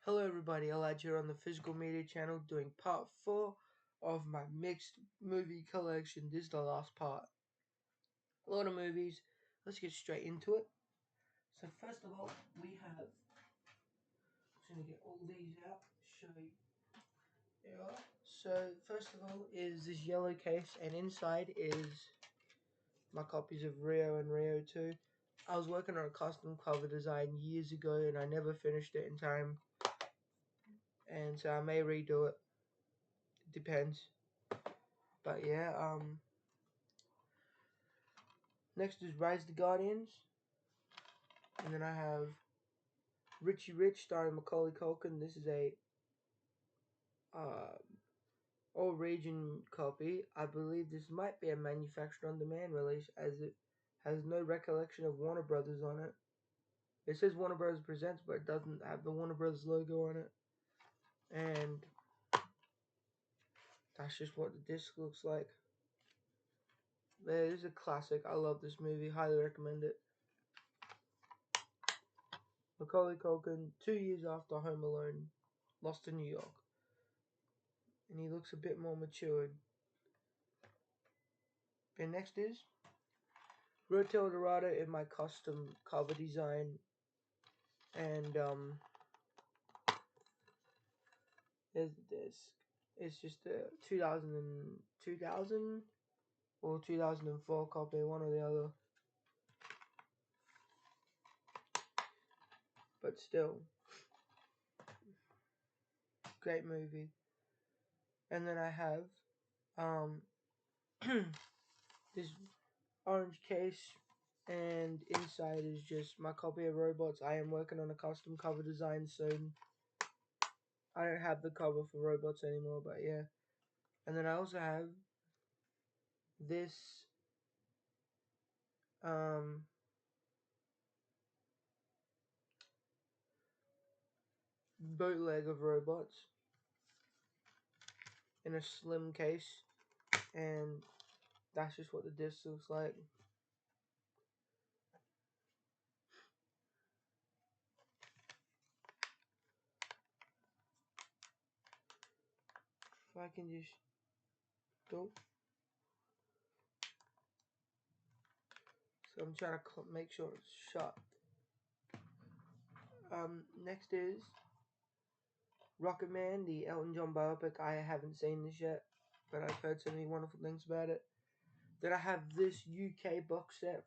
Hello everybody, Elijah here on the Physical Media channel doing part 4 of my mixed movie collection. This is the last part. A lot of movies. Let's get straight into it. So first of all, we have, I'm just going to get all these out, show you. There you are. So first of all is this yellow case, and inside is my copies of Rio and Rio 2. I was working on a custom cover design years ago and I never finished it in time. And so I may redo it. Depends. But yeah, next is Rise of the Guardians. And then I have Richie Rich starring Macaulay Culkin. This is a uh, all-region copy. I believe this might be a manufactured on-demand release, as it has no recollection of Warner Brothers on it. It says Warner Brothers Presents, but it doesn't have the Warner Brothers logo on it. And that's just what the disc looks like. This is a classic. I love this movie. Highly recommend it. Macaulay Culkin, 2 years after Home Alone, Lost in New York. And he looks a bit more matured. And next is Road Dorado in my custom cover design. And there's the disc. It's just a 2000 or 2004 copy, one or the other. But still, great movie. And then I have this orange case, and inside is just my copy of Robots. I am working on a custom cover design soon. I don't have the cover for Robots anymore, but yeah. And then I also have this bootleg of Robots in a slim case, and that's just what the disc looks like. If I can just go. So I'm trying to make sure it's shut. Next is Rocketman, the Elton John biopic. I haven't seen this yet, but I've heard so many wonderful things about it. Then I have this UK box set,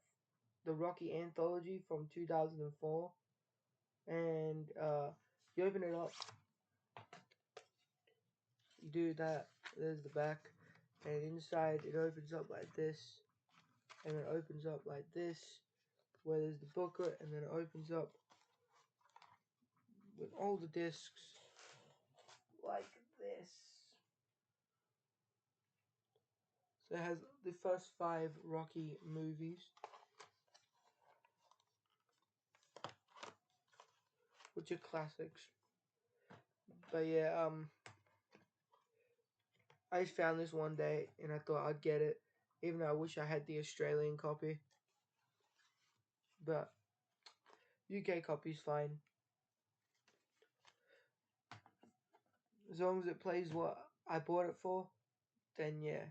the Rocky Anthology from 2004. And you open it up, you do that, there's the back, and inside it opens up like this, and it opens up like this, where there's the booklet, and then it opens up with all the discs like this. So it has the first 5 Rocky movies, which are classics. But yeah, I just found this one day and I thought I'd get it, even though I wish I had the Australian copy. But UK copy's fine, as long as it plays what I bought it for, then yeah.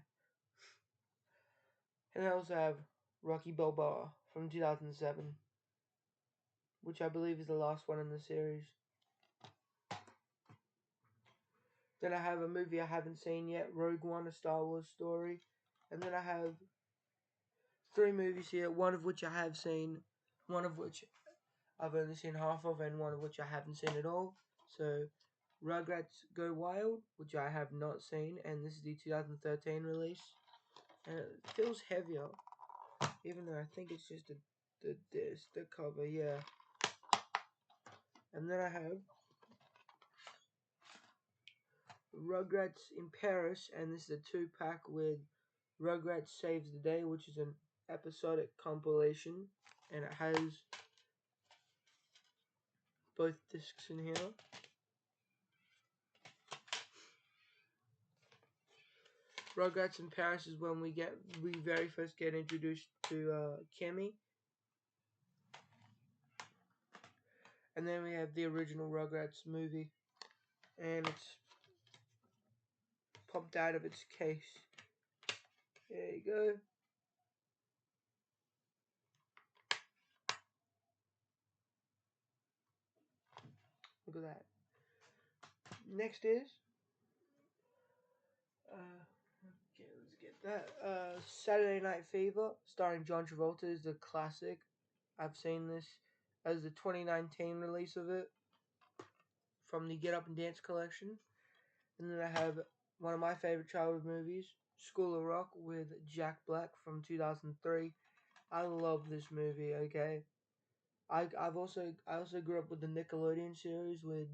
And I also have Rocky Balboa from 2007, which I believe is the last one in the series. Then I have a movie I haven't seen yet, Rogue One, A Star Wars Story. And then I have 3 movies here, one of which I have seen, one of which I've only seen half of, and one of which I haven't seen at all. So, Rugrats Go Wild, which I have not seen, and this is the 2013 release. And it feels heavier, even though I think it's just the cover, yeah. And then I have Rugrats in Paris, and this is a 2-pack with Rugrats Saves the Day, which is an episodic compilation, and it has both discs in here. Rugrats in Paris is when we very first get introduced to Kimmy, And then we have the original Rugrats movie, and it's popped out of its case. There you go. Look at that. Next is okay, let's get that. Saturday Night Fever, starring John Travolta, is the classic. I've seen this as the 2019 release of it from the Get Up and Dance collection. And then I have one of my favorite childhood movies, School of Rock, with Jack Black from 2003. I love this movie. Okay, I also grew up with the Nickelodeon series with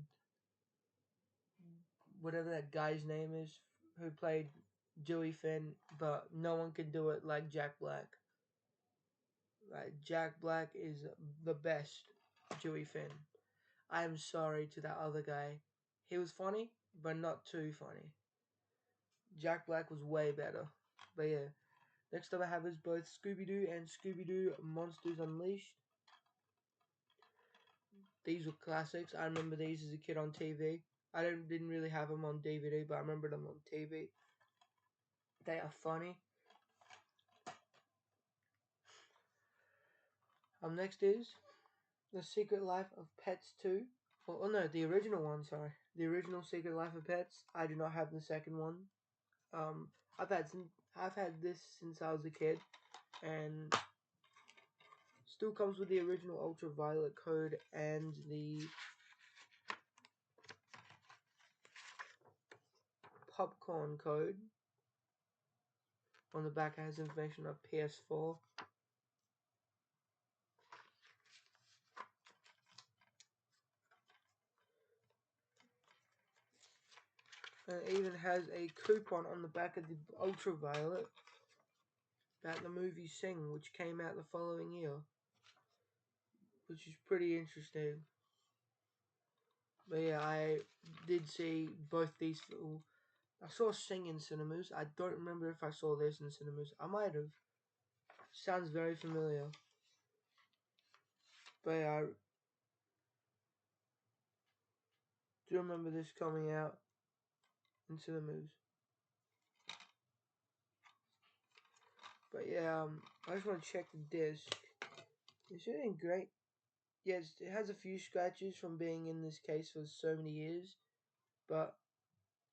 whatever that guy's name is who played Dewey Finn, but no one can do it like Jack Black. Right, Jack Black is the best Dewey Finn. I am sorry to that other guy. He was funny, but not too funny. Jack Black was way better. But yeah. Next up I have is both Scooby-Doo and Scooby-Doo Monsters Unleashed. These were classics. I remember these as a kid on TV. I didn't really have them on DVD, but I remember them on TV. They are funny. Next is The Secret Life of Pets 2. Oh no, the original one, sorry. The original Secret Life of Pets. I do not have the second one. Um, I've had this since I was a kid, and still comes with the original ultraviolet code and the popcorn code. On the back it has information of PS4. And it even has a coupon on the back of the ultraviolet that the movie Sing, which came out the following year, which is pretty interesting. But yeah, I did see both these films. I saw Sing in cinemas. I don't remember if I saw this in cinemas. I might have. Sounds very familiar. But yeah, I do remember this coming out in cinemas. But yeah, I just want to check the disc. It's doing great. Yes, it has a few scratches from being in this case for so many years, but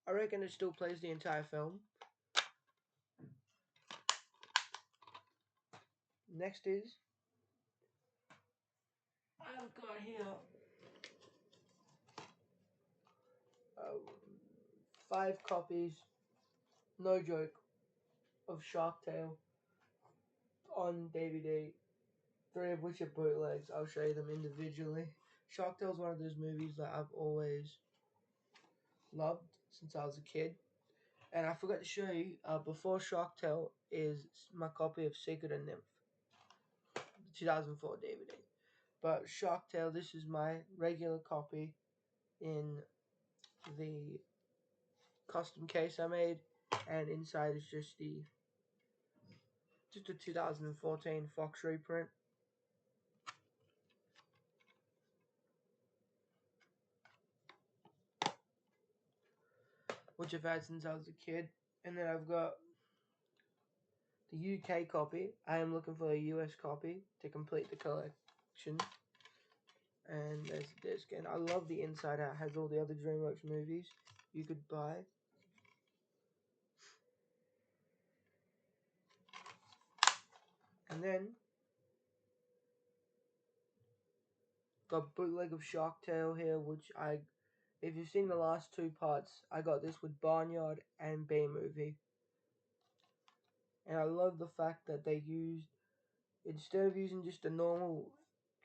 I reckon it still plays the entire film. Next is I've got here 5 copies, no joke, of Shark Tale on DVD. 3 of which are bootlegs. I'll show you them individually. Shark Tale is one of those movies that I've always loved since I was a kid. And I forgot to show you, before Shark Tale is my copy of Secret and Nymph, 2004 DVD. But Shark Tale, this is my regular copy in the custom case I made, and inside is just a 2014 Fox reprint. Which I've had since I was a kid. And then I've got the UK copy. I am looking for a US copy to complete the collection. And there's the disc. And I love the inside out. It has all the other DreamWorks movies you could buy. And then got bootleg of Shark Tale here, which if you've seen the last 2 parts, I got this with Barnyard and B Movie. And I love the fact that they used, instead of using just a normal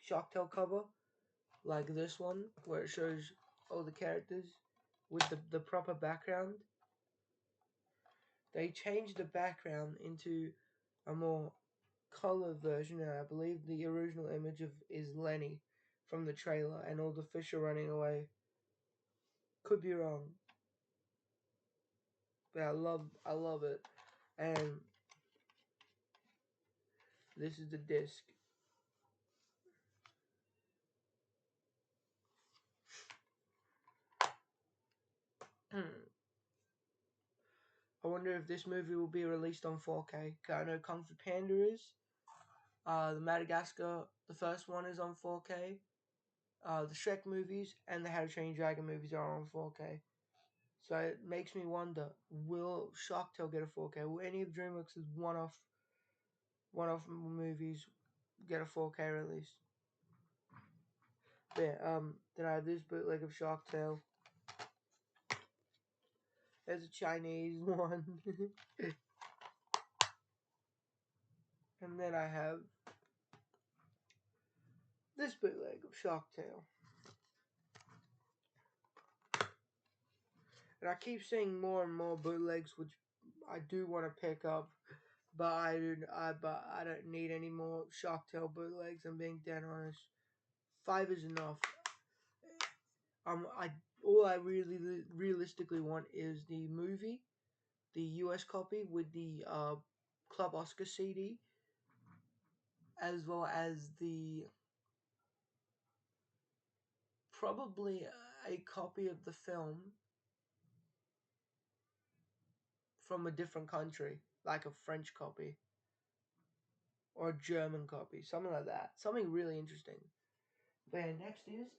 Shark Tale cover, like this one, where it shows all the characters with the proper background, they changed the background into a more color version, and I believe the original image is Lenny from the trailer, and all the fish are running away. Could be wrong, but I love it. And this is the disc. wonder if this movie will be released on 4K. 'Cause I know Kung Fu Panda is. The Madagascar, the first one is on 4K. The Shrek movies and the How to Train Your Dragon movies are on 4K. So it makes me wonder, will Shark Tale get a 4K? Will any of DreamWorks' one-off movies get a 4K release? But yeah, then I have this bootleg of Shark Tale. There's a Chinese one. And then I have this bootleg of Shark Tale. And I keep seeing more and more bootlegs, which I do want to pick up, but I don't need any more Shark Tale bootlegs. I'm being dead honest. 5 is enough. I all I really realistically want is the movie, the US copy with the Club Oscar CD, as well as the probably a copy of the film from a different country, like a French copy or a German copy, something like that. Something really interesting. But yeah, next is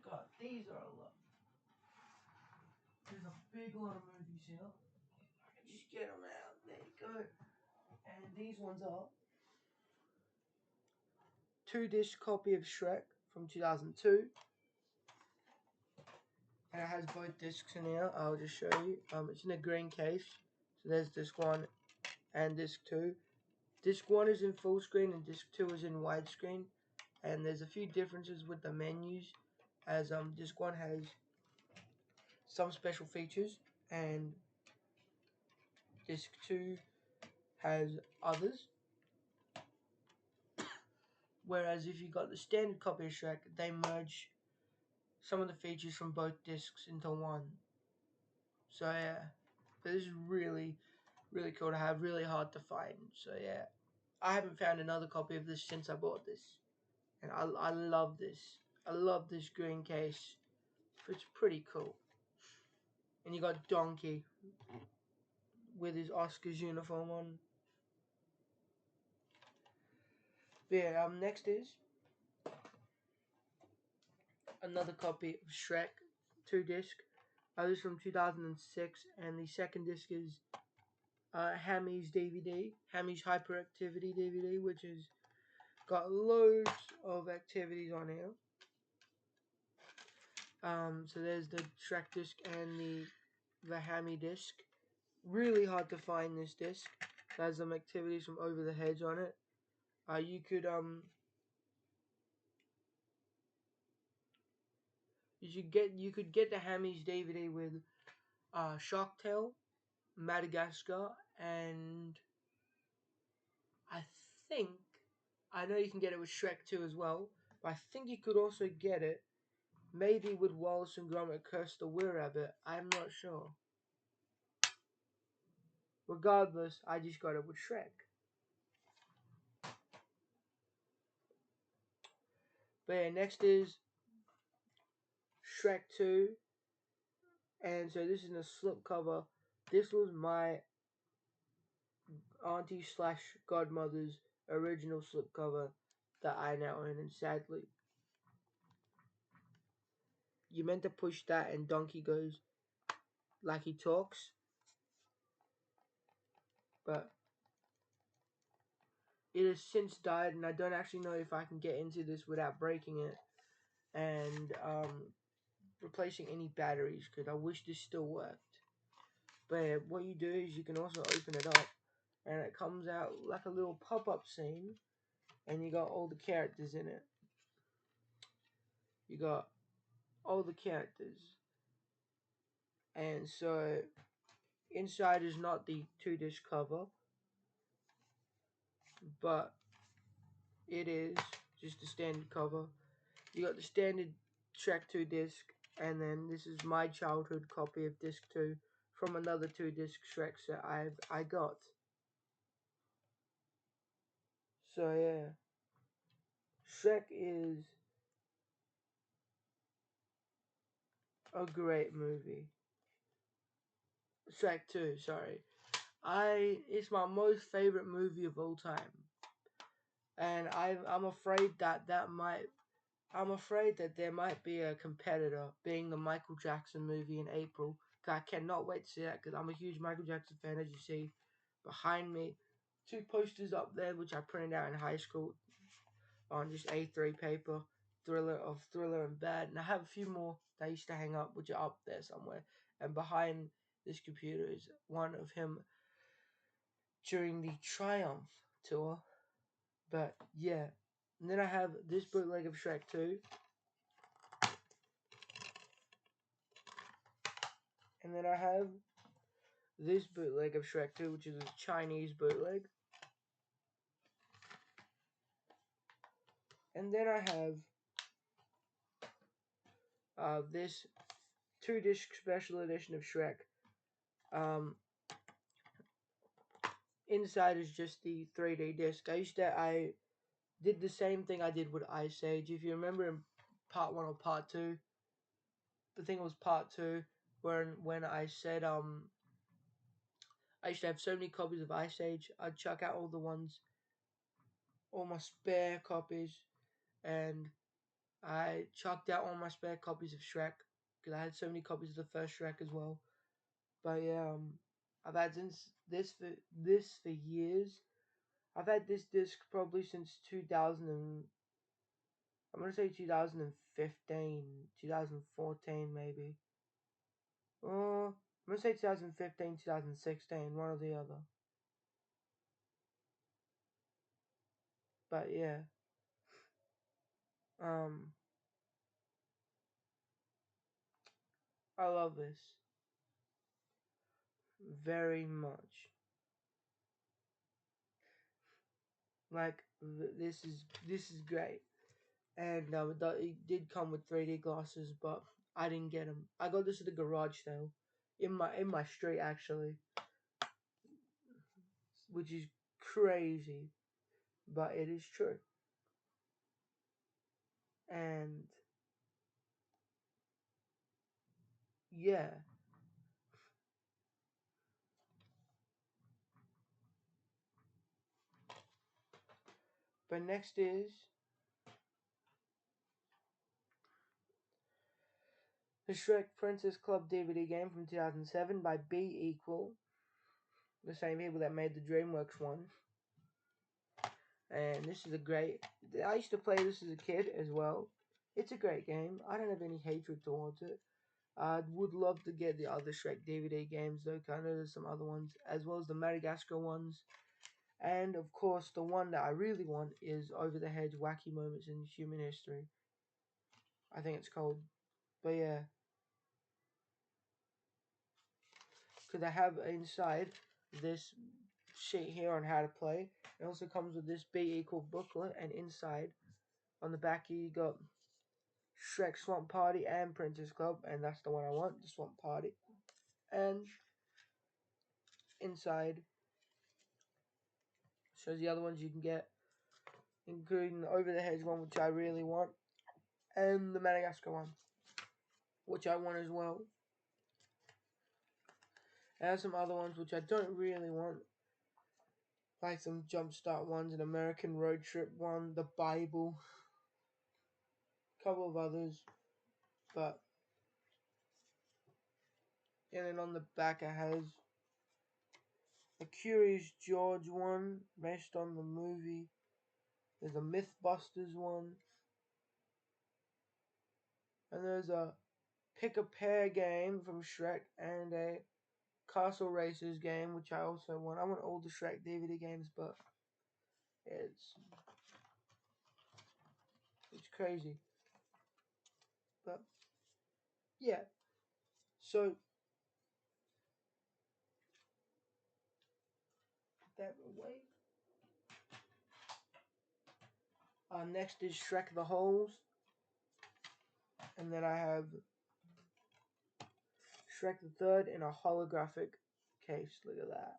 God, these are a lot. There's a big lot of movies here. I can just get them out. There you go. And these ones are 2-disc copy of Shrek from 2002. And it has both discs in here. I'll just show you. It's in a green case. So there's disc 1 and disc 2. Disc 1 is in full screen and disc 2 is in widescreen. And there's a few differences with the menus, as disc 1 has some special features and disc 2 has others. Whereas if you got the standard copy of Shrek, they merge some of the features from both discs into one. So yeah, this is really cool to have, really hard to find. So yeah, I haven't found another copy of this since I bought this, and I love this. I love this green case. It's pretty cool. And you got Donkey with his Oscars uniform on. But yeah, next is another copy of Shrek, 2-disc. This is from 2006, and the second disc is Hammy's DVD, Hammy's Hyperactivity DVD, which has got loads of activities on here. So there's the Shrek disc and the Hammy disc. Really hard to find this disc. It has some activities from Over the Hedge on it. You could you could get the Hammy's DVD with Shark Tale, Madagascar, and I think I know you can get it with Shrek 2 as well, but I think you could also get it maybe with Wallace and Gromit Curse the Were-Rabbit. I'm not sure. Regardless, I just got it with Shrek. But yeah, next is Shrek 2. And so this is a slipcover. This was my auntie slash godmother's original slipcover that I now own, and sadly, you meant to push that and Donkey goes like he talks, but it has since died, and I don't actually know if I can get into this without breaking it and replacing any batteries, because I wish this still worked. But what you do is you can also open it up, and it comes out like a little pop-up scene, and you got all the characters in it. You got all the characters, and so inside is not the 2-disc cover, but it is just the standard cover. You got the standard Shrek 2 disc, and then this is my childhood copy of disc 2 from another 2-disc Shrek set I got. So yeah, Shrek is a great movie. Shrek 2, sorry. It's my most favorite movie of all time. And I'm afraid I'm afraid that there might be a competitor, being the Michael Jackson movie in April. I cannot wait to see that because I'm a huge Michael Jackson fan, as you see behind me. Two posters up there, which I printed out in high school on just A3 paper, Thriller and Bad, and I have a few more that I used to hang up, which are up there somewhere. And behind this computer is one of him during the Triumph tour. But yeah, and then I have this bootleg of Shrek 2, and then I have this bootleg of Shrek 2, which is a Chinese bootleg. And then I have this 2-disc special edition of Shrek. Um, Inside is just the 3D disc. I did the same thing I did with Ice Age. If you remember in part 1 or part 2, I think it was part 2, when I said I used to have so many copies of Ice Age, I'd chuck out all my spare copies, and I chucked out all my spare copies of Shrek because I had so many copies of the first Shrek as well. But yeah, I've had this for years. I've had this disc probably since 2000 and I'm gonna say 2015, 2014 maybe. I'm gonna say 2015, 2016, one or the other. But yeah, um, I love this very much. Like this is great, and it did come with 3D glasses, but I didn't get them. I got this at the garage sale, in my street actually, which is crazy, but it is true. And yeah, but next is the Shrek Princess Club DVD game from 2007 by Be Equal, the same people that made the DreamWorks one. And this is a great. I used to play this as a kid as well. It's a great game. I don't have any hatred towards it. I would love to get the other Shrek DVD games though. I know there's some other ones, as well as the Madagascar ones. And of course, the one that I really want is Over the Hedge Wacky Moments in Human History. I think it's called. But yeah. Because I have inside this sheet here on how to play. It also comes with this Be Equal booklet, and inside on the back here you got Shrek Swamp Party and Princess Club, and that's the one I want, the Swamp Party. And inside shows the other ones you can get, including the Over the Hedge one, which I really want, and the Madagascar one, which I want as well. And some other ones which I don't really want, like some Jumpstart ones, an American Road Trip one, the Bible, a couple of others, but and then on the back it has a Curious George one based on the movie. There's a Mythbusters one, and there's a Pick a Pair game from Shrek, and a Castle Racers game, which I also want. I want all the Shrek DVD games, but it's crazy. But yeah, so that away. Next is Shrek the Holes, and then I have Shrek the Third in a holographic case. Look at that.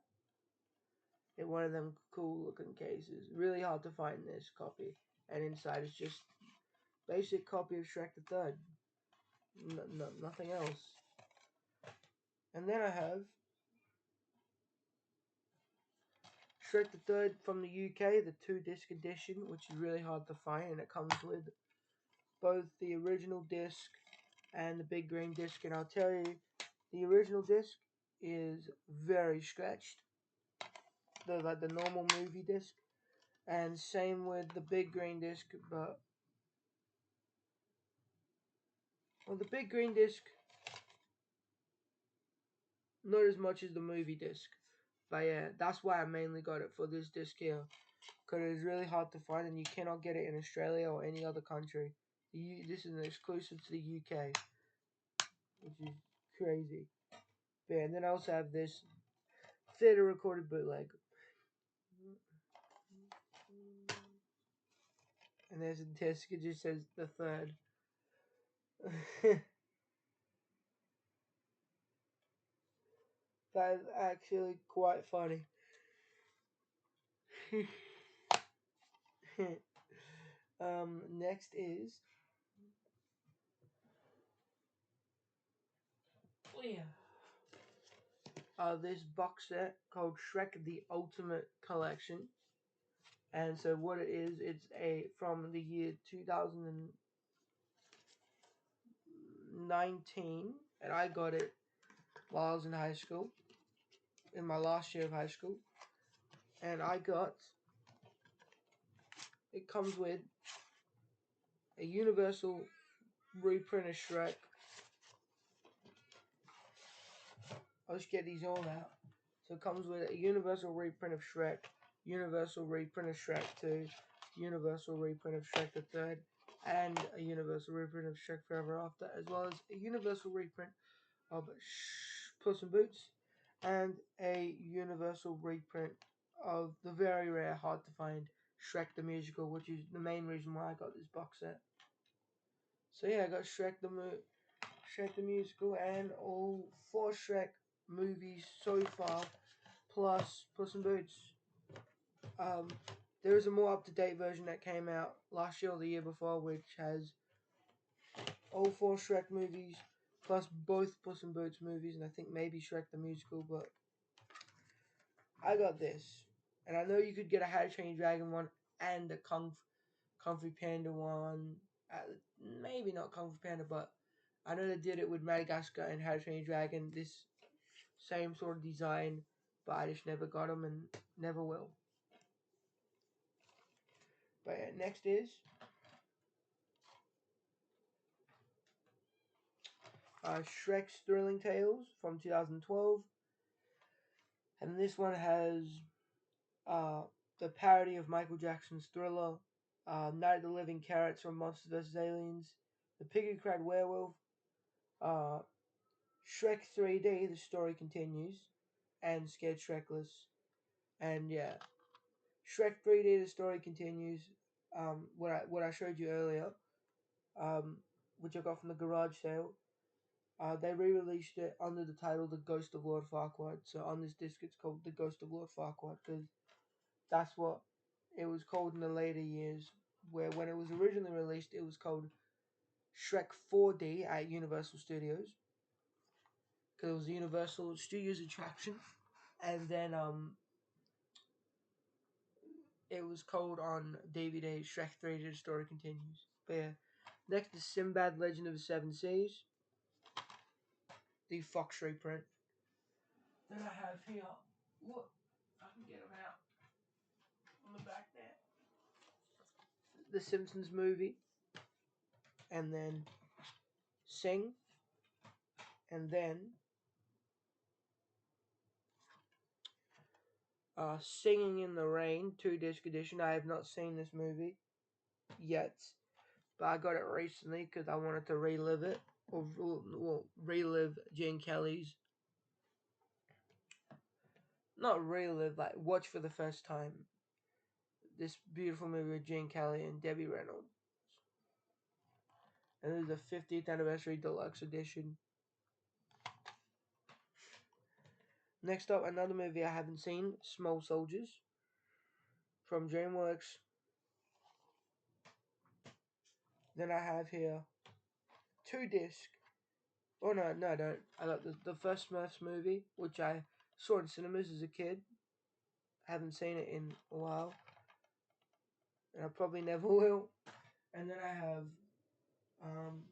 In one of them cool looking cases. Really hard to find this copy. And inside is just basic copy of Shrek the Third. Nothing else. And then I have Shrek the Third from the UK, the 2-disc edition, which is really hard to find, and it comes with both the original disc and the big green disc. And I'll tell you, the original disc is very stretched, like the normal movie disc, and same with the big green disc. But well, the big green disc, not as much as the movie disc. But yeah, that's why I mainly got it for this disc here, because it is really hard to find, and you cannot get it in Australia or any other country. This is an exclusive to the UK, which is crazy. But yeah, and then I also have this theater recorded bootleg. And there's a disc, it just says the third. That is actually quite funny. Next is this box set called Shrek the Ultimate Collection. And so what it is, it's from the year 2019, and I got it while I was in high school, in my last year of high school. And it comes with a Universal reprint of Shrek. I'll just get these all out. So it comes with a Universal reprint of Shrek, Universal reprint of Shrek 2, Universal reprint of Shrek the Third, and a Universal reprint of Shrek Forever After, as well as a Universal reprint of Puss in Boots, and a Universal reprint of the very rare, hard to find Shrek the Musical, which is the main reason why I got this box set. So yeah, I got Shrek the Musical, and all 4 Shrek movies so far, plus Puss in Boots. There is a more up-to-date version that came out last year or the year before, which has all 4 Shrek movies, plus both Puss in Boots movies, and I think maybe Shrek the Musical, but I got this. And I know you could get a How to Train Your Dragon one and a Kung Fu Panda one. Maybe not Kung Fu Panda, but I know they did it with Madagascar and How to Train Your Dragon. This same sort of design, but I just never got them and never will. But yeah, next is Shrek's Thrilling Tales from 2012. And this one has the parody of Michael Jackson's Thriller, Night of the Living Carrots from Monsters vs. Aliens, The Pig Who Cried Werewolf, Shrek 3D, The Story Continues, and Scared Shrekless. And yeah, Shrek 3D, The Story Continues, what I showed you earlier, which I got from the garage sale. They re-released it under the title The Ghost of Lord Farquaad. So on this disc it's called The Ghost of Lord Farquaad, because that's what it was called in the later years, where when it was originally released it was called Shrek 4D at Universal Studios, because it was the Universal Studios attraction. And then it was called on DVD Shrek 3D The Story Continues. But yeah, next is Sinbad Legend of the Seven Seas, the Fox reprint. Then I have here, look, I can get them out on the back there. The Simpsons movie, and then Sing, and then Singing in the Rain 2-disc edition. I have not seen this movie yet, but I got it recently because I wanted to relive it, or relive Gene Kelly's. Not relive, like watch for the first time this beautiful movie with Gene Kelly and Debbie Reynolds. And this is the 50th anniversary deluxe edition. Next up, another movie I haven't seen, Small Soldiers, from DreamWorks. Then I have here 2-disc. Oh no, I don't. I got the first Smurfs movie, which I saw in cinemas as a kid. Haven't seen it in a while, and I probably never will. And then I have um,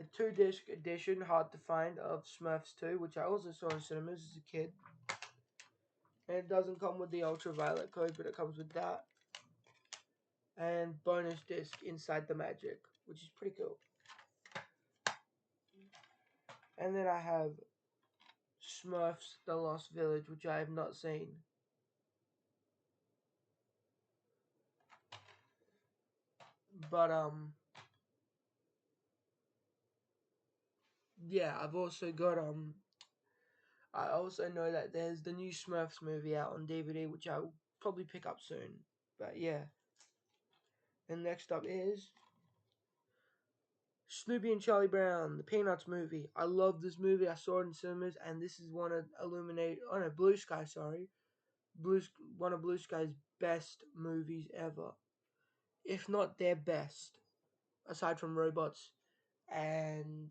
a 2 disc edition, hard to find, of Smurfs 2, which I also saw in cinemas as a kid. And it doesn't come with the ultraviolet code, but it comes with that. And bonus disc Inside the Magic, which is pretty cool. And then I have Smurfs The Lost Village, which I have not seen. But yeah, I've also got I also know that there's the new Smurfs movie out on DVD, which I'll probably pick up soon. But yeah. And next up is Snoopy and Charlie Brown, the Peanuts movie. I love this movie. I saw it in cinemas, and this is one of Blue Sky, sorry, one of Blue Sky's best movies ever, if not their best, aside from Robots and,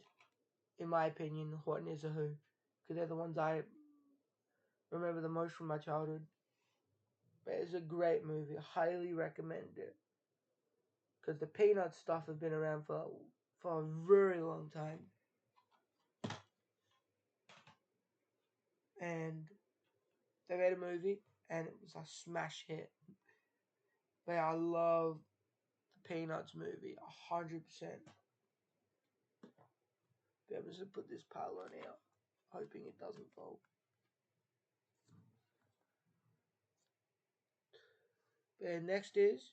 in my opinion, Horton is a Who, because they're the ones I remember the most from my childhood. But it's a great movie. Highly recommend it, because the Peanuts stuff has been around for a very long time, and they made a movie, and it was a smash hit. But I love the Peanuts movie 100%. But I'm just gonna put this pile on out, hoping it doesn't fall. But next is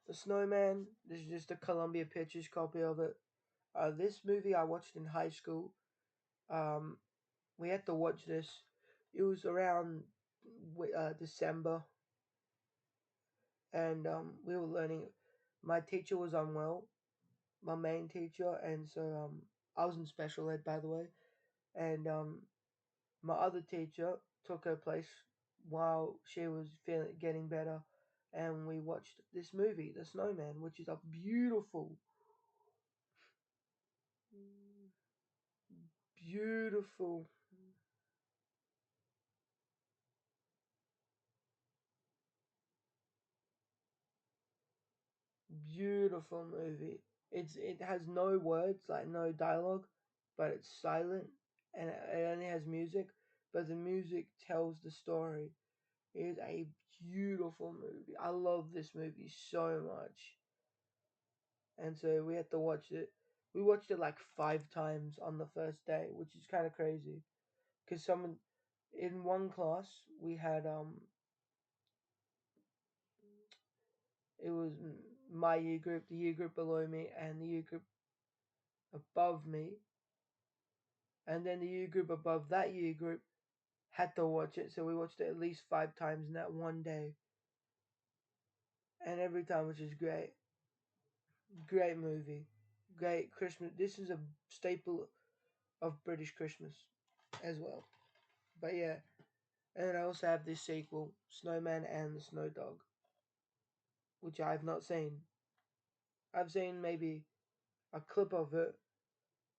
The Snowman. This is just a Columbia Pictures copy of it. This movie I watched in high school. Um, we had to watch this. It was around December, and we were learning. My teacher was unwell, my main teacher, and so I was in special ed, by the way, and my other teacher took her place while she was getting better, and we watched this movie, The Snowman, which is a beautiful, beautiful movie. It has no words, like no dialogue, but it's silent, and it only has music, but the music tells the story. It is a beautiful movie. I love this movie so much. And so we had to watch it. We watched it like 5 times on the first day, which is kind of crazy. Because someone in one class we had it was my year group, the year group below me, and the year group above me, and then the year group above that year group had to watch it. So we watched it at least 5 times in that one day, and every time was just great. Great movie, great Christmas. This is a staple of British Christmas as well. But yeah, and then I also have this sequel, Snowman and the Snow Dog, which I've not seen. I've seen maybe a clip of it,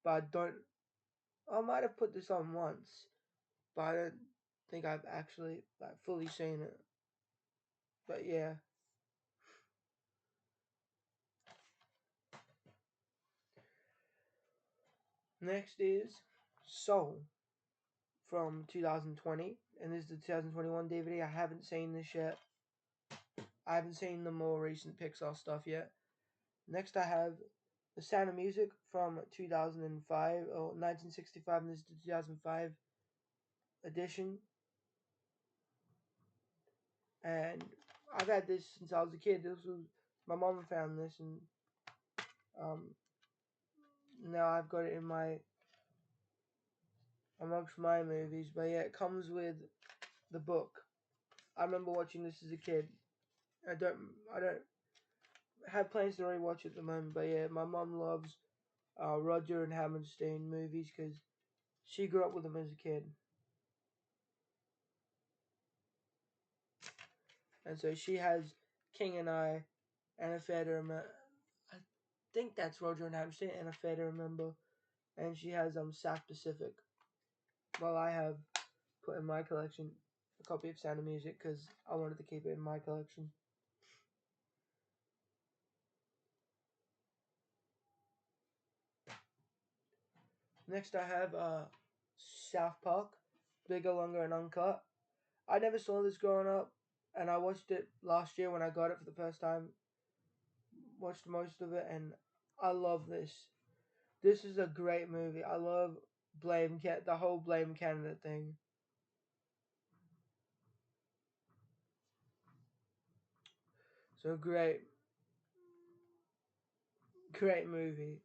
but I don't. I might have put this on once, but I don't think I've actually like fully seen it. But yeah, next is Soul from 2020, and this is the 2021 DVD. I haven't seen this yet. I haven't seen the more recent Pixar stuff yet. Next, I have The Sound of Music from 2005 or 1965, and this is the 2005 edition. And I've had this since I was a kid. This was my mom found this, and um, now I've got it in my amongst my movies. But yeah, it comes with the book. I remember watching this as a kid. I don't have plans to rewatch it at the moment. But yeah, my mom loves Roger and Hammerstein movies because she grew up with them as a kid. And so she has King and I, and A Fair to Remember. I think that's Roger and Hammerstein, and A Fair to Remember. and she has South Pacific. While I have put in my collection a copy of Sound of Music because I wanted to keep it in my collection. Next, I have South Park, Bigger, Longer, and Uncut. I never saw this growing up, and I watched it last year when I got it for the first time. Watched most of it, and I love this. This is a great movie. I love the whole Blame Canada thing. So great movie.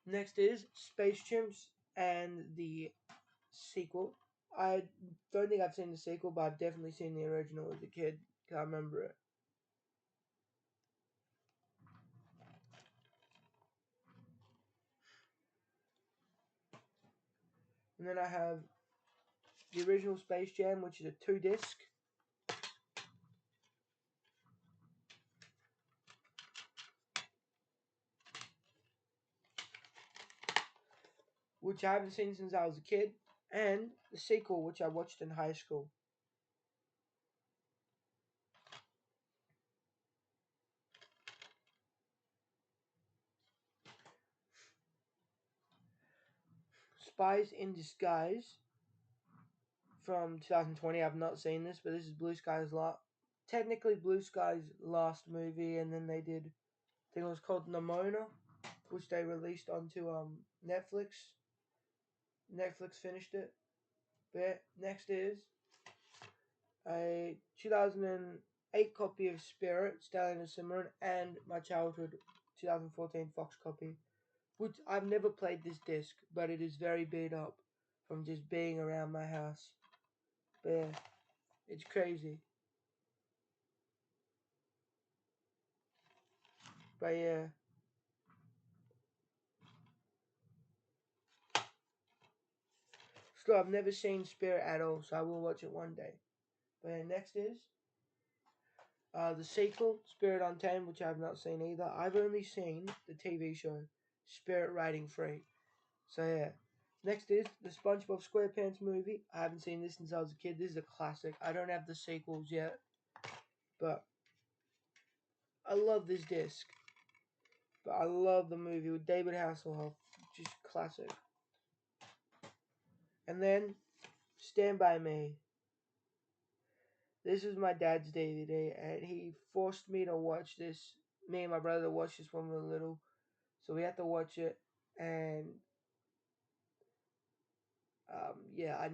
Next is Space Chimps and the sequel. I don't think I've seen the sequel, but I've definitely seen the original as a kid. I remember it. And then I have the original Space Jam, which is a 2 disc. Which I haven't seen since I was a kid. And the sequel, which I watched in high school. Spies in Disguise from 2020. I've not seen this, but this is Blue Sky's technically Blue Sky's last movie, and then they did, I think it was called Nimona, which they released onto Netflix. Netflix finished it. But next is a 2008 copy of Spirit, Stallion and Cimarron, and my childhood 2014 Fox copy, which I've never played this disc, but it is very beat up from just being around my house. But yeah, it's crazy. But yeah. Still, I've never seen Spirit at all, so I will watch it one day. But yeah, next is the sequel, Spirit Untamed, which I have not seen either. I've only seen the TV show, Spirit Riding Free. So yeah. Next is the SpongeBob SquarePants movie. I haven't seen this since I was a kid. This is a classic. I don't have the sequels yet, but I love this disc. But I love the movie with David Hasselhoff. Just classic. And then Stand By Me. This is my dad's DVD, and he forced me to watch this. Me and my brother to watch this when we were little, so we had to watch it. And yeah, I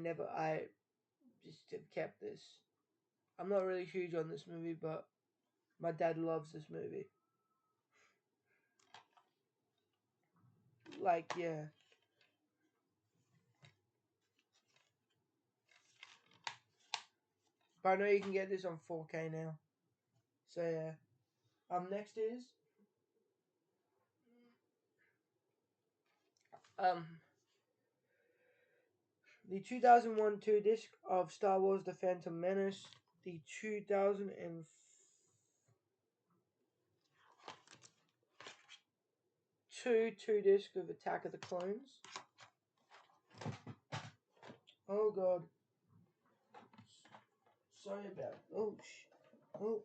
just have kept this. I'm not really huge on this movie, but my dad loves this movie. Like, yeah. But I know you can get this on 4K now. So yeah. Next is um the 2001 2 disc of Star Wars: The Phantom Menace, the 2002 2 disc of Attack of the Clones. Oh god. Sorry about it. Oh.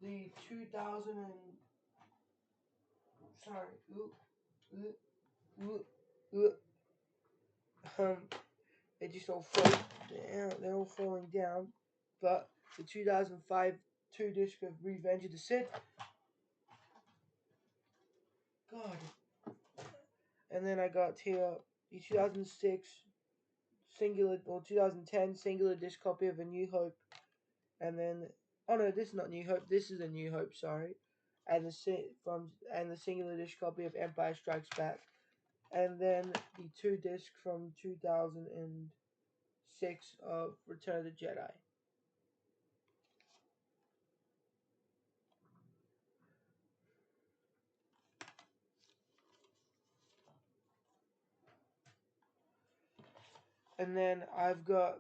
The 2000 and sorry. Ooh, ooh. Um, they just all fall down. They're all falling down. But the 2005 2 disc of Revenge of the Sith. God. And then I got here the 2006 singular or 2010 singular disc copy of A New Hope. And then oh no, this is not New Hope. This is A New Hope. Sorry. And the singular disc copy of Empire Strikes Back. And then the 2 disc from 2006 of Return of the Jedi. And then I've got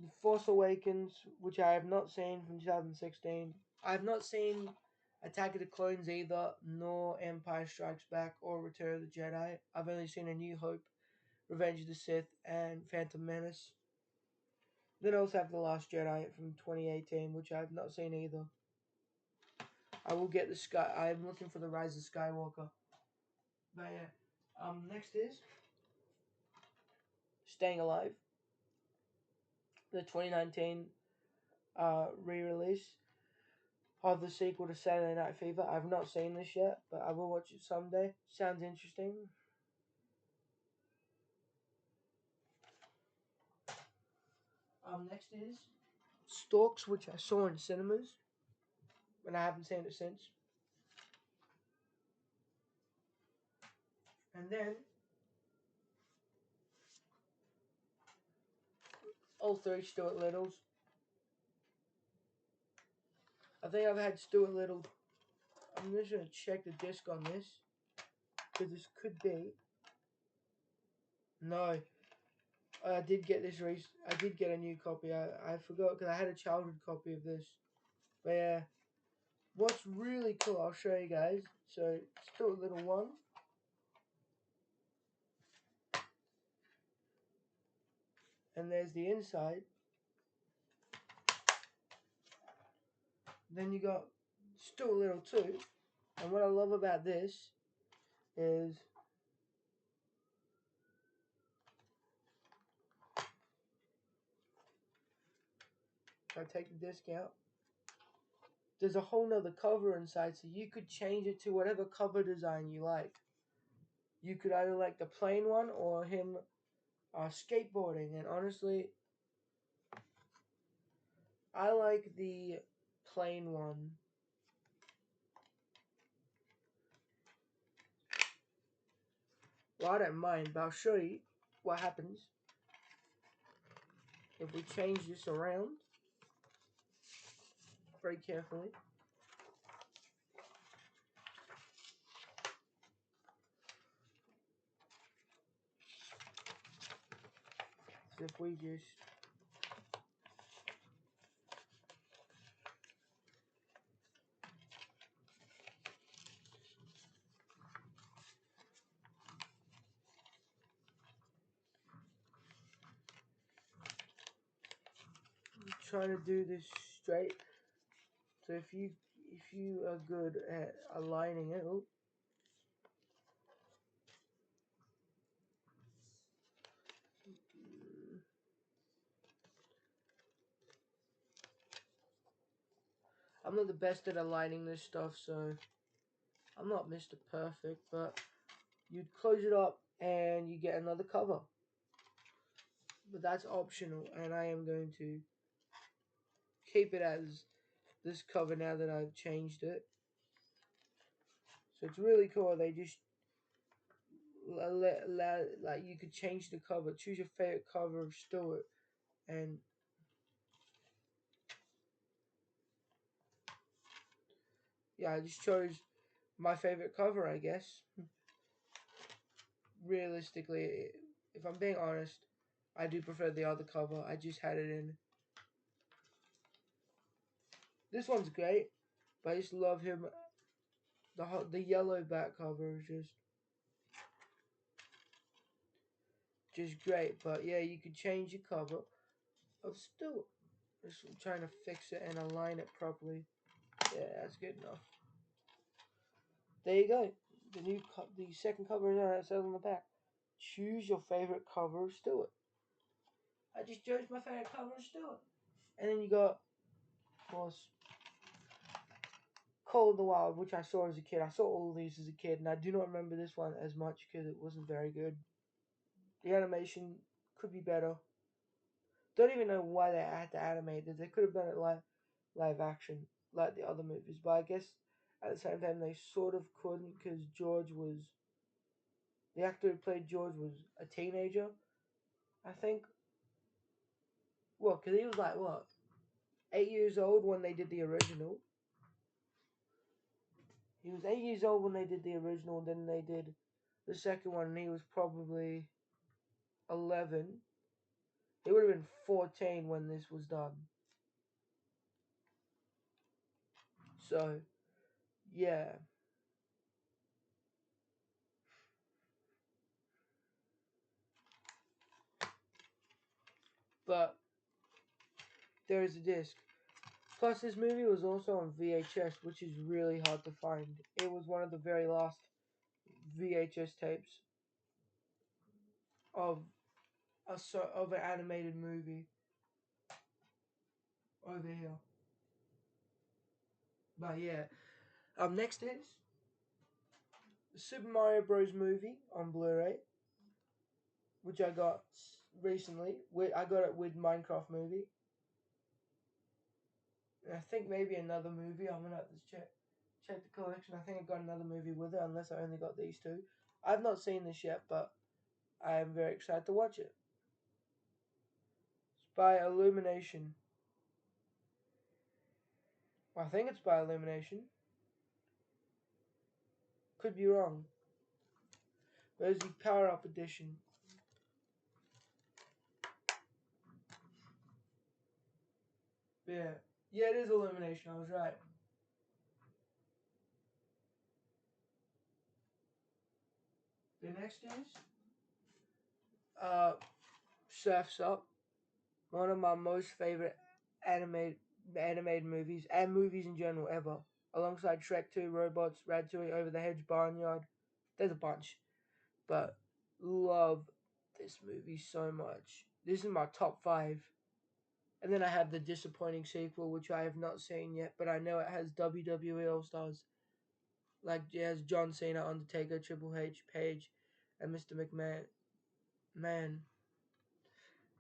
The Force Awakens, which I have not seen from 2016. I've not seen Attack of the Clones either, nor Empire Strikes Back or Return of the Jedi. I've only seen A New Hope, Revenge of the Sith, and Phantom Menace. Then I also have The Last Jedi from 2018, which I've not seen either. I will get the Sky. I'm looking for the Rise of Skywalker. But yeah, next is Staying Alive, the 2019 re-release of the sequel to Saturday Night Fever. I've not seen this yet, but I will watch it someday. Sounds interesting. Next is Storks, which I saw in cinemas, and I haven't seen it since. And then all three Stuart Littles. I think I've had Stuart Little. I'm just gonna check the disc on this, because this could be. No, I did get this I did get a new copy. I forgot because I had a childhood copy of this. But yeah, what's really cool, I'll show you guys. So Stuart Little 1. And there's the inside. Then you got Stuart Little 2. And what I love about this is if I take the disc out, there's a whole nother cover inside, so you could change it to whatever cover design you like. You could either like the plain one or him skateboarding, and honestly, I like the plain one. Well, I don't mind, but I'll show you what happens if we change this around very carefully. So if we just try to do this straight. So if you are good at aligning it, oh, I'm not the best at aligning this stuff, so I'm not Mr. Perfect, but you'd close it up and you get another cover. But that's optional, and I am going to keep it as this cover now that I've changed it. So it's really cool. They just like you could change the cover, choose your favorite cover of Stuart, and yeah, I just chose my favorite cover, I guess. Realistically, if I'm being honest, I do prefer the other cover. I just had it in. This one's great, but I just love him. The yellow back cover is just great. But yeah, you could change your cover of Stuart. Just trying to fix it and align it properly. Yeah, that's good enough. There you go. The second cover is on it. It says on the back, choose your favorite cover of Stuart. I just chose my favorite cover of Stuart. And then you got, of course, Call of the Wild, which I saw as a kid. I saw all of these as a kid, and I do not remember this one as much because it wasn't very good. The animation could be better. Don't even know why they had to animate it. They could have done it live action, like the other movies. But I guess at the same time they sort of couldn't because the actor who played George was a teenager, I think. Well, because he was like, what, 8 years old when they did the original. He was 8 years old when they did the original, and then they did the second one, and he was probably 11. He would have been 14 when this was done. So yeah, but there is a disc. Plus, this movie was also on VHS, which is really hard to find. It was one of the very last VHS tapes of of an animated movie over here. But yeah, next is the Super Mario Bros. Movie on Blu-ray, which I got recently. I got it with Minecraft movie, and I think maybe another movie. I'm gonna have to check the collection. I think I got another movie with it, unless I only got these two. I've not seen this yet, but I am very excited to watch it. It's by Illumination. I think it's by Illumination. Could be wrong. There's the Power Up Edition. Yeah. Yeah, it is Illumination. I was right. The next is uh, Surf's Up. One of my most favorite animated animated movies and movies in general ever. Alongside Shrek 2, Robots, Ratatouille, Over the Hedge, Barnyard. There's a bunch. But love this movie so much. This is my top 5. And then I have the disappointing sequel, which I have not seen yet, but I know it has WWE All Stars. Like it has John Cena, Undertaker, Triple H, Paige, and Mr. McMahon. Man.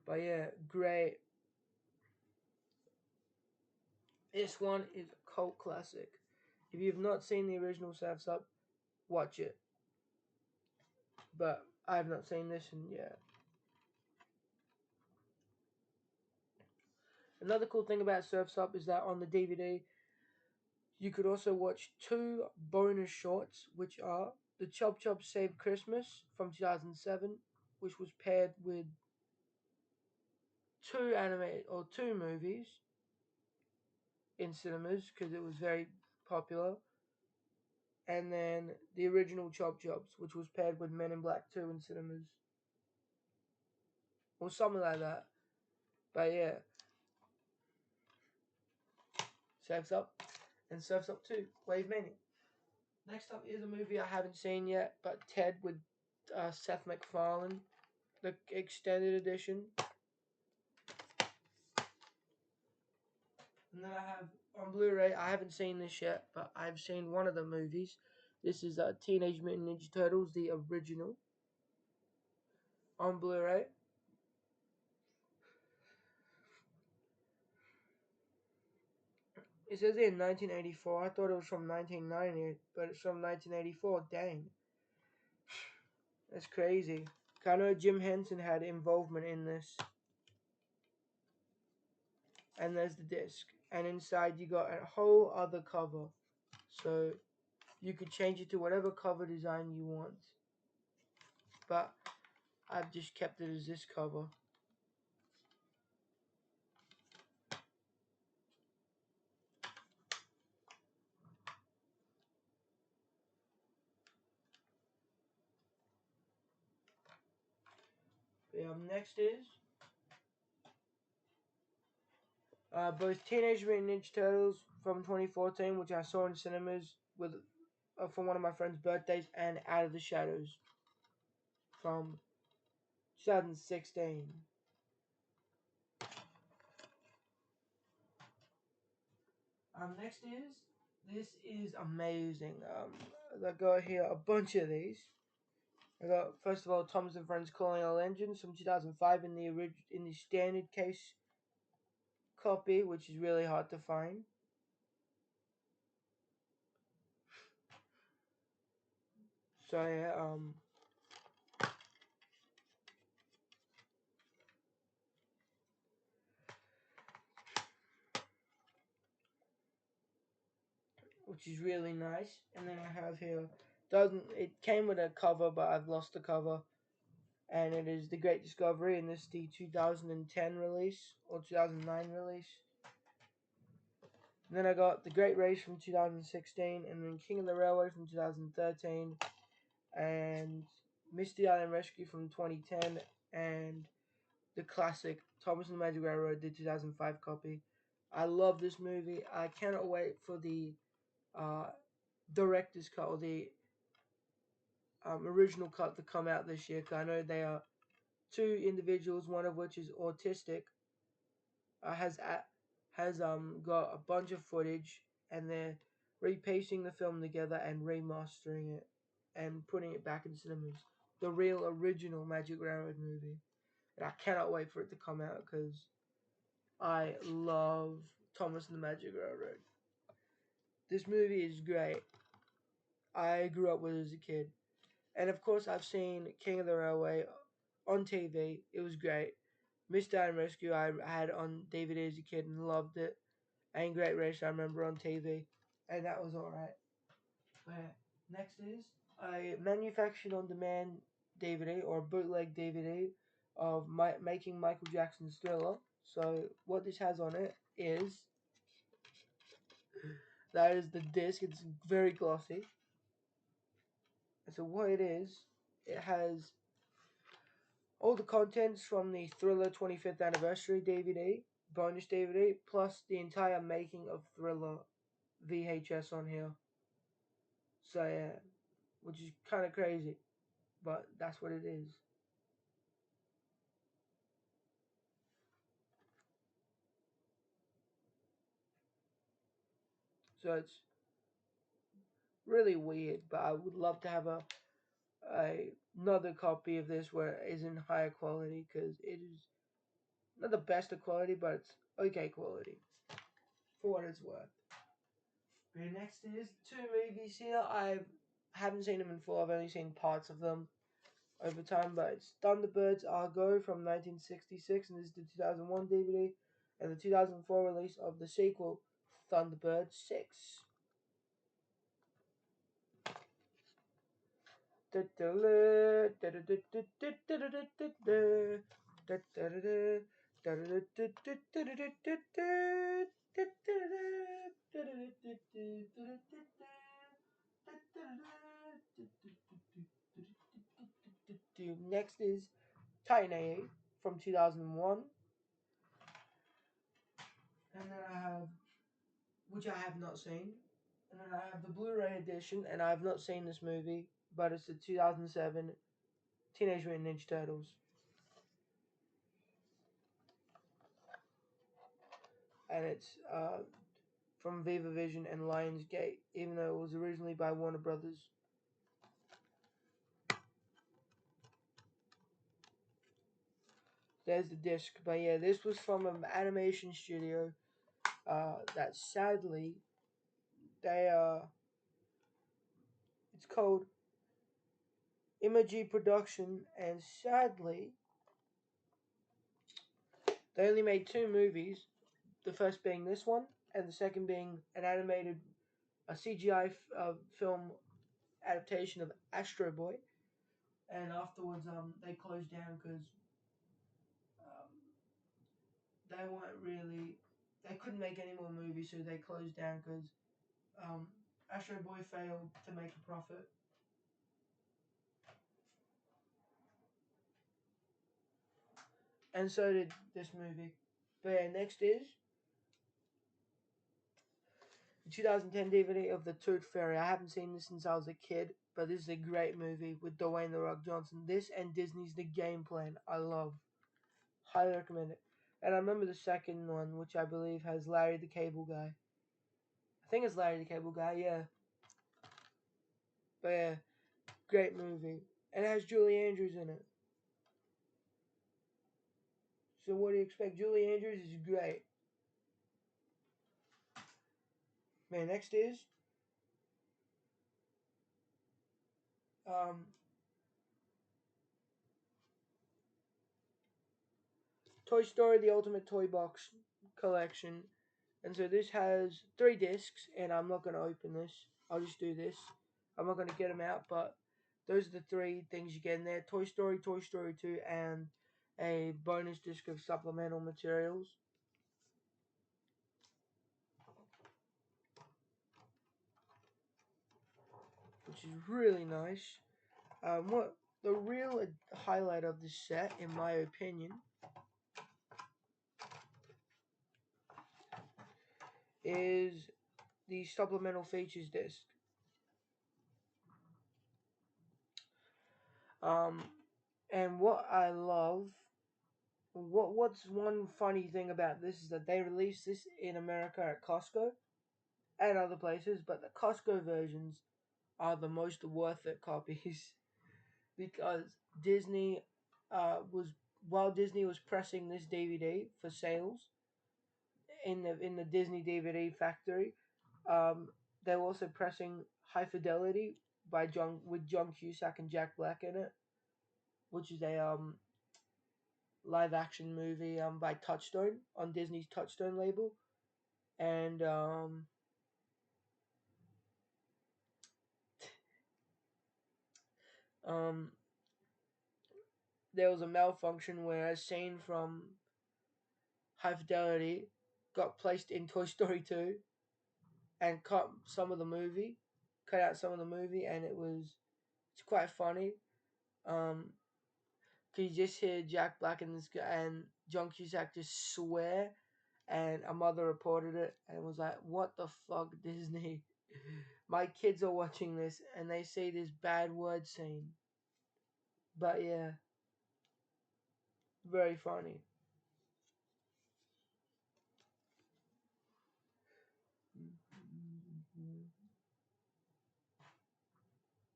But yeah, great. This one is a cult classic. If you've not seen the original Surf's Up, watch it. But I have not seen this, and yeah. Another cool thing about Surf's Up is that on the DVD, you could also watch 2 bonus shorts, which are the Chop Chop Save Christmas from 2007, which was paired with 2 movies in cinemas because it was very popular, and then the original Chop Chops, which was paired with Men in Black 2 in cinemas, or something like that. But yeah, Surf's Up and Surf's Up 2, Wave Mania. Next up is a movie I haven't seen yet, but Ted with Seth MacFarlane, the extended edition. And then I have on Blu-ray. I haven't seen this yet, but I've seen one of the movies. This is Teenage Mutant Ninja Turtles, the original, on Blu-ray. It says in 1984. I thought it was from 1990, but it's from 1984. Dang, that's crazy. I know Jim Henson had involvement in this. And there's the disc. And inside you got a whole other cover. So you could change it to whatever cover design you want. But I've just kept it as this cover. Next is both Teenage Mutant Ninja Turtles from 2014, which I saw in cinemas with for one of my friend's birthdays, and Out of the Shadows from 2016. Next is this is amazing. I got here a bunch of these. I got first of all Thomas and Friends Calling All Engines from 2005 in the standard case copy, which is really hard to find. So yeah, which is really nice. And then I have here doesn't it came with a cover, but I've lost the cover. And it is The Great Discovery, and this is the 2010 release or 2009 release. And then I got The Great Race from 2016, and then King of the Railway from 2013, and Misty Island Rescue from 2010, and the classic Thomas and the Magic Railroad, the 2005 copy. I love this movie. I cannot wait for the uh, director's cut or the original cut to come out this year. Cause I know they are two individuals, one of which is autistic, has got a bunch of footage, and they're repasting the film together and remastering it and putting it back in cinemas. The real original Magic Railroad movie, and I cannot wait for it to come out because I love Thomas and the Magic Railroad. This movie is great. I grew up with it as a kid, and of course I've seen King of the Railway on TV. It was great. Miss Island Rescue I had on DVD as a kid and loved it. And Great Race I remember on TV, and that was alright. Next is a manufactured on demand DVD or bootleg DVD of making Michael Jackson's Thriller. So what this has on it is that is the disc. It's very glossy. And so what it has all the contents from the Thriller 25th Anniversary DVD, bonus DVD, plus the entire making of Thriller VHS on here. So yeah, which is kind of crazy, but that's what it is. So it's really weird, but I would love to have a another copy of this where it is in higher quality because it is not the best of quality, but it's okay quality for what it's worth. Okay, next is two movies here. I haven't seen them in full. I've only seen parts of them over time, but it's Thunderbirds Argo from 1966, and this is the 2001 DVD, and the 2004 release of the sequel, Thunderbirds 6. Next is Tiny from 2001. And then I have, which I have not seen. And then I have the Blu-ray edition, and I have not seen this movie, but it's the 2007 Teenage Mutant Ninja Turtles. And it's from Viva Vision and Lionsgate, even though it was originally by Warner Brothers. There's the disc, but yeah, this was from an animation studio that sadly they it's called Imagi Production, and sadly they only made two movies. The first being this one, and the second being an animated, a CGI film adaptation of Astro Boy. And afterwards, they closed down because um, they weren't really, they couldn't make any more movies, so they closed down because um, Astro Boy failed to make a profit. And so did this movie. But yeah, next is the 2010 DVD of The Tooth Fairy. I haven't seen this since I was a kid, but this is a great movie with Dwayne The Rock Johnson. This and Disney's The Game Plan, I love. Highly recommend it. And I remember the second one, which I believe has Larry the Cable Guy. I think it's Larry the Cable Guy, yeah. But yeah, great movie. And it has Julie Andrews in it. So what do you expect? Julie Andrews is great. Man, next is um, Toy Story: The Ultimate Toy Box Collection. And so this has 3 discs, and I'm not going to open this. I'll just do this. I'm not going to get them out, but those are the 3 things you get in there. Toy Story, Toy Story 2, and a bonus disc of supplemental materials. which is really nice. What the real highlight of this set, in my opinion, is the supplemental features disc. Um, and what I love, what's one funny thing about this is that they released this in America at Costco and other places, but the Costco versions are the most worth it copies because Disney was while Disney was pressing this DVD for sales in the Disney DVD factory, um, they were also pressing High Fidelity by John Cusack and Jack Black in it, which is a live action movie by Touchstone on Disney's Touchstone label, and um, there was a malfunction where a scene from High Fidelity got placed in Toy Story 2 and cut out some of the movie, and it's quite funny. Um, Cause you just hear Jack Black and this guy and John Cusack just swear, and a mother reported it and was like, "What the fuck, Disney? My kids are watching this and they say this bad word scene." But yeah, very funny.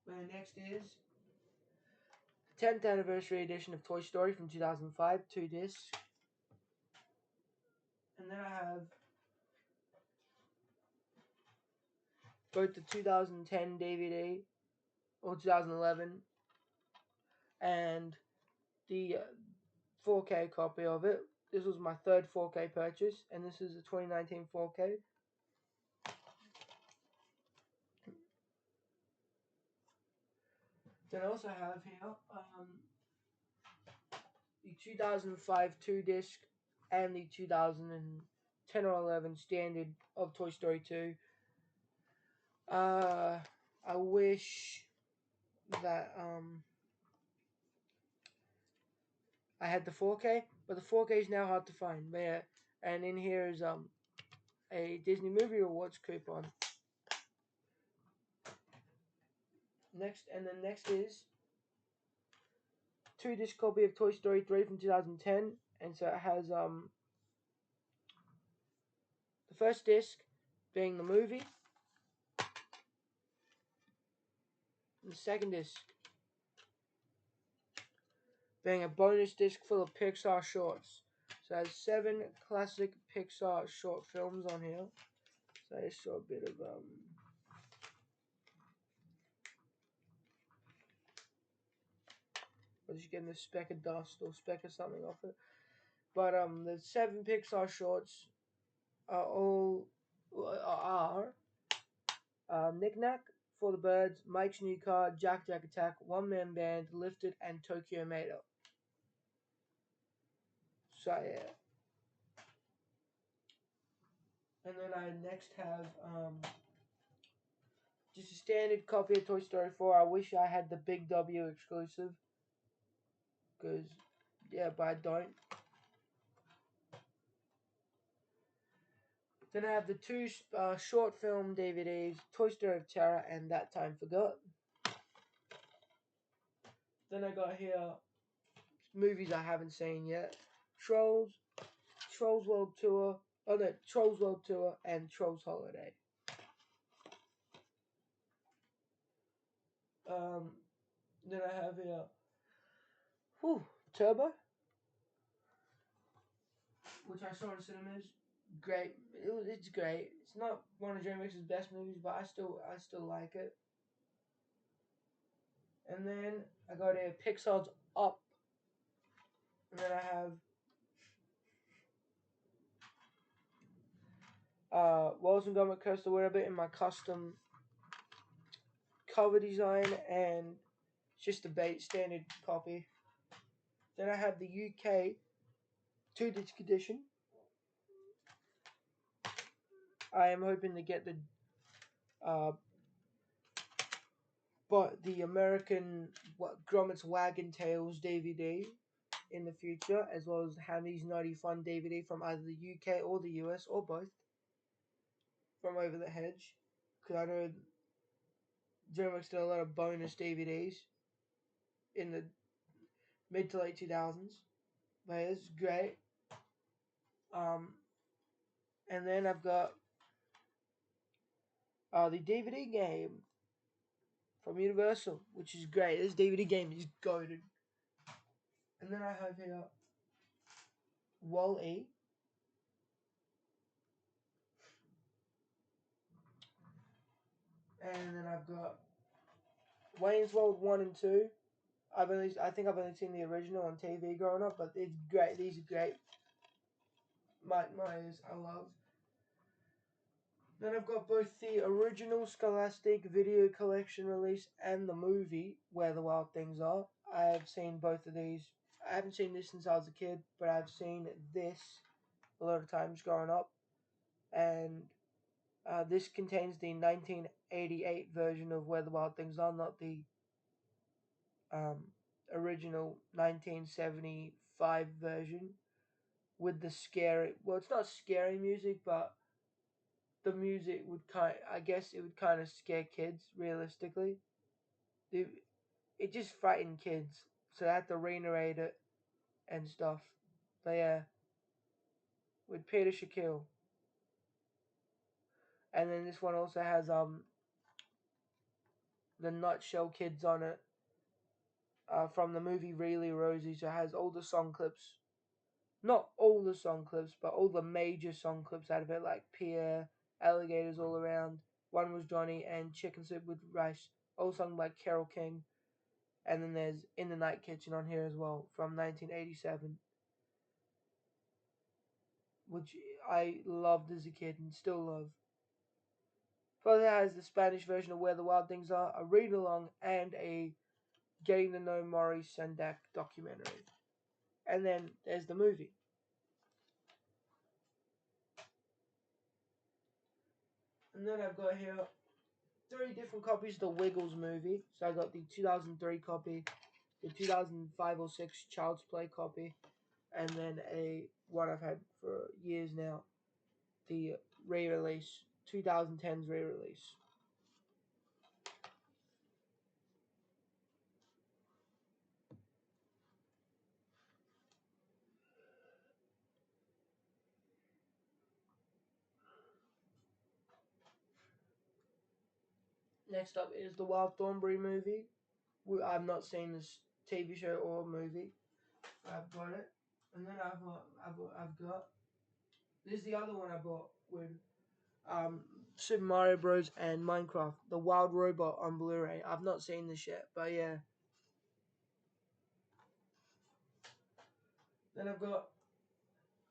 And next is the 10th anniversary edition of Toy Story from 2005, 2 discs. And then I have both the 2010 DVD or 2011 and the 4K copy of it. This was my third 4K purchase, and this is a 2019 4K. Then I also have here the 2005 2 disc and the 2010 or 11 standard of Toy Story 2. I wish that I had the 4K, but the 4K is now hard to find. But yeah, and in here is a Disney Movie Rewards coupon. Next is 2 disc copy of Toy Story 3 from 2010, and so it has the first disc being the movie, and the second disc being a bonus disc full of Pixar shorts. So it has 7 classic Pixar short films on here. So I just saw a bit of I was just getting a speck of dust or speck of something off it. But the 7 Pixar shorts are all Knick Knack, For the Birds, Mike's New Car, Jack Jack Attack, One Man Band, Lifted, and Tokyo Made Up. So yeah. And then I next have just a standard copy of Toy Story 4. I wish I had the Big W exclusive. Because, yeah, but I don't. Then I have the 2 short film DVDs, Toy Story of Terror and That Time Forgot. Then I got here movies I haven't seen yet. Trolls, Trolls World Tour, Trolls World Tour and Trolls Holiday. Then I have here, Turbo, which I saw in cinemas. Great, it's great. It's not one of DreamWorks' best movies, but I still like it. And then I got a Pixar's Up, and then I have Wallace and Gromit Curse the Were-A-Bit in my custom cover design, and it's just a standard copy. Then I have the UK 2 disc edition. I am hoping to get the but the American Gromit's Wagon Tales DVD in the future, as well as Hammy's Naughty Fun DVD from either the UK or the US or both from Over the Hedge. Because I know DreamWorks did a lot of bonus DVDs in the mid to late 2000s. But it's great. Um, and then I've got the DVD game from Universal, which is great. This DVD game is goated. And then I have here Wall-E. And then I've got Wayne's World 1 and 2. I think I've only seen the original on TV growing up, but it's great. These are great. Mike Myers, I love. Then I've got both the original Scholastic video collection release and the movie Where the Wild Things Are. I have seen both of these. I haven't seen this since I was a kid, but I've seen this a lot of times growing up. And this contains the 1988 version of Where the Wild Things Are, not the um, original 1975 version with the scary. Well, it's not scary music, but the music would I guess it would kind of scare kids. Realistically, it just frightened kids, so I had to re-narrate it and stuff. But yeah, with Peter Shaquille, and then this one also has the Nutshell Kids on it. From the movie Really Rosie, so it has all the song clips. Not all the song clips, but all the major song clips out of it, like Pierre, Alligators All Around, One Was Johnny, and Chicken Soup with Rice, all sung by Carole King. And then there's In the Night Kitchen on here as well, from 1987, which I loved as a kid and still love. Plus, it has the Spanish version of Where the Wild Things Are, a read along, and a Getting to Know Maurice Sendak documentary. And then there's the movie. And then I've got here 3 different copies of the Wiggles movie. So I got the 2003 copy, the 2005 or 6 Child's Play copy, and then one I've had for years now, the re-release, 2010's re-release. Next up is the Wild Thornberry movie. I've not seen this TV show or movie. I've got it, and then I've got this is the other one I bought with um, Super Mario Bros. And Minecraft, the Wild Robot on Blu-ray. I've not seen this yet, but yeah. Then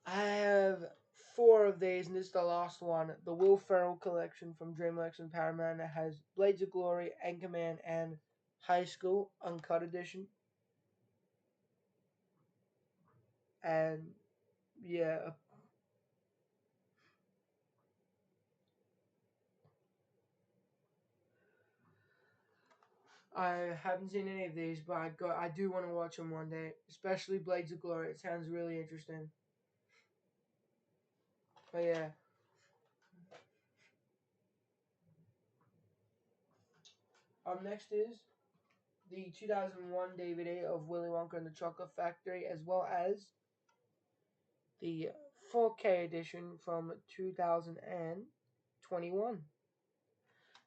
I have 4 of these, and this is the last one. The Will Ferrell collection from DreamWorks and Paramount. It has Blades of Glory, Anchorman, and High School Uncut Edition. And yeah, I haven't seen any of these, but I do want to watch them one day, especially Blades of Glory. It sounds really interesting. But yeah. Up next is the 2001 DVD of Willy Wonka and the Chocolate Factory, as well as the 4K edition from 2021.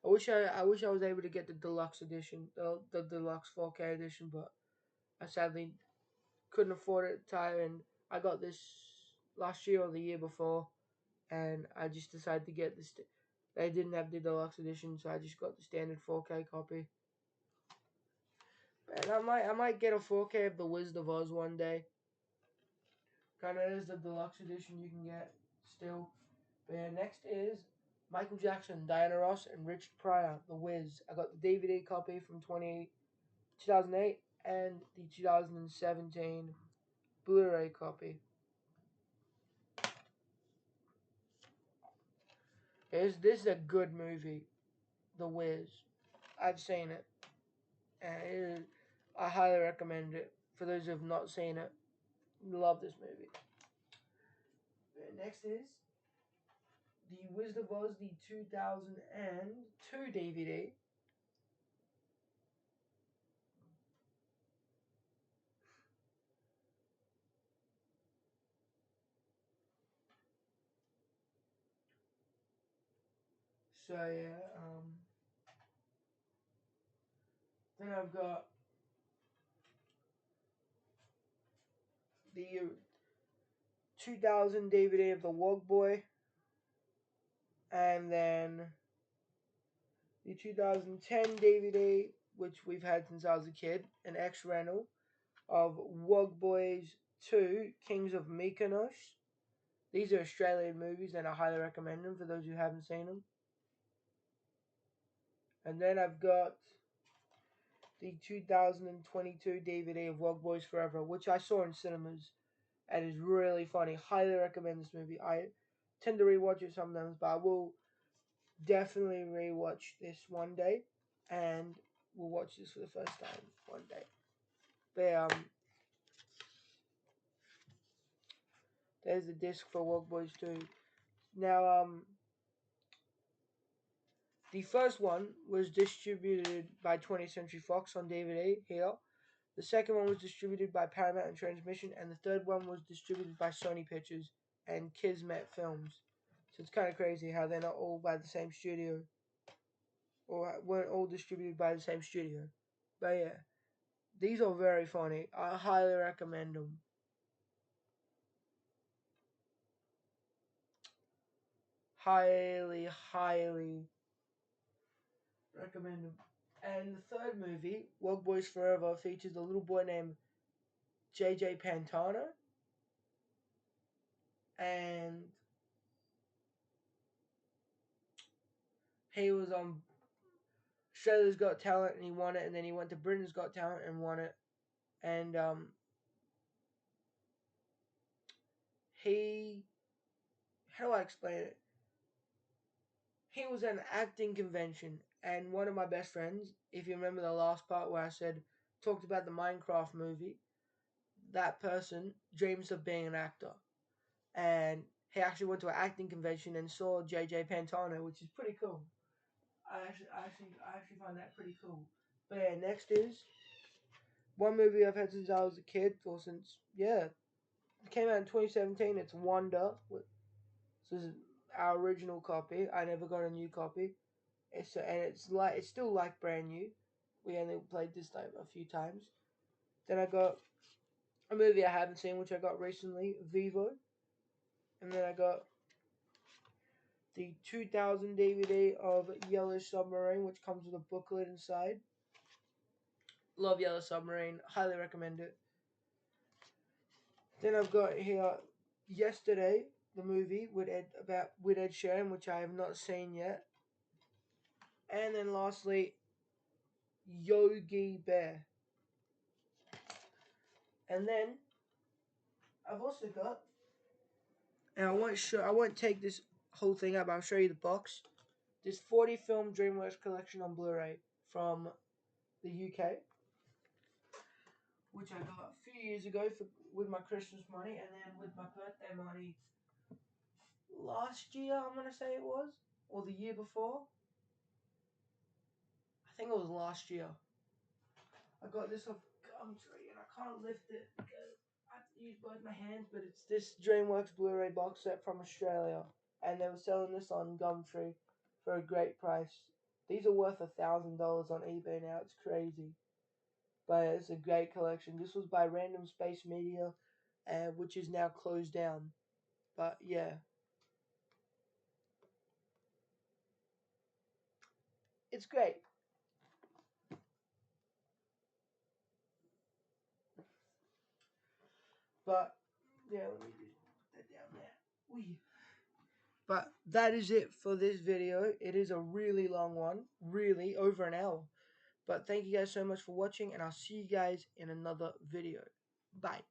I wish I was able to get the deluxe edition, the deluxe 4K edition, but I sadly couldn't afford it at the time, and I got this last year or the year before, and I just decided to get this. They didn't have the deluxe edition, so I just got the standard 4K copy. And I might get a 4K of the Wizard of Oz one day. Kind of is the deluxe edition you can get still. But yeah, next is Michael Jackson, Diana Ross, and Richard Pryor, The Wiz. I got the DVD copy from 2008 and the 2017 Blu-ray copy. This is a good movie, The Wiz. I've seen it. and I highly recommend it for those who have not seen it. Love this movie. Next is The Wizard of Oz, the 2002 DVD. So yeah, then I've got the 2000 DVD of The Wog Boy, and then the 2010 DVD, which we've had since I was a kid, an X rental of Wog Boys 2, Kings of Mykonos. These are Australian movies, and I highly recommend them for those who haven't seen them. And then I've got the 2022 DVD of Wog Boys Forever, which I saw in cinemas and is really funny. Highly recommend this movie. I tend to rewatch it sometimes, but I will definitely rewatch this one day, and we'll watch this for the first time one day. But there's the disc for Wog Boys 2. Now, the first one was distributed by 20th Century Fox on DVD here. The second one was distributed by Paramount and Transmission, and the third one was distributed by Sony Pictures and Kismet Films. So it's kind of crazy how they're not all by the same studio, or weren't all distributed by the same studio. But yeah, these are very funny. I highly recommend them. Highly, highly recommend them. And the third movie, Wog Boys Forever, features a little boy named JJ Pantano, and he was on Australia's Got Talent and he won it, and then he went to Britain's Got Talent and won it. And he, how do I explain it? He was at an acting convention, and one of my best friends, if you remember the last part where I said talked about the Minecraft movie, that person dreams of being an actor, and he actually went to an acting convention and saw JJ Pantano, which is pretty cool. I actually find that pretty cool. But yeah, next is one movie I've had since I was a kid, or since it came out in 2017. It's Wonder. This is our original copy. I never got a new copy. It's still like brand new. We only played this time a few times. Then I got a movie I haven't seen, which I got recently, Vivo. And then I got the 2000 DVD of Yellow Submarine, which comes with a booklet inside. Love Yellow Submarine. Highly recommend it. Then I've got here Yesterday, the movie with Ed Sheeran, which I have not seen yet. And then lastly, Yogi Bear. And then I've also got, and I won't take this whole thing up. I'll show you the box. This 40 film DreamWorks collection on Blu-ray from the UK, which I got a few years ago with my Christmas money, and then with my birthday money last year, I'm gonna say it was, or the year before. I think it was last year. I got this off Gumtree, and I can't lift it because I have to use both my hands, but it's this DreamWorks Blu-ray box set from Australia, and they were selling this on Gumtree for a great price. These are worth $1,000 on eBay now. It's crazy, but it's a great collection. This was by Random Space Media, which is now closed down. But yeah, it's great. But yeah, let me just put that down there. Wee. But that is it for this video. It is a really long one, really over an hour. But thank you guys so much for watching, and I'll see you guys in another video. Bye.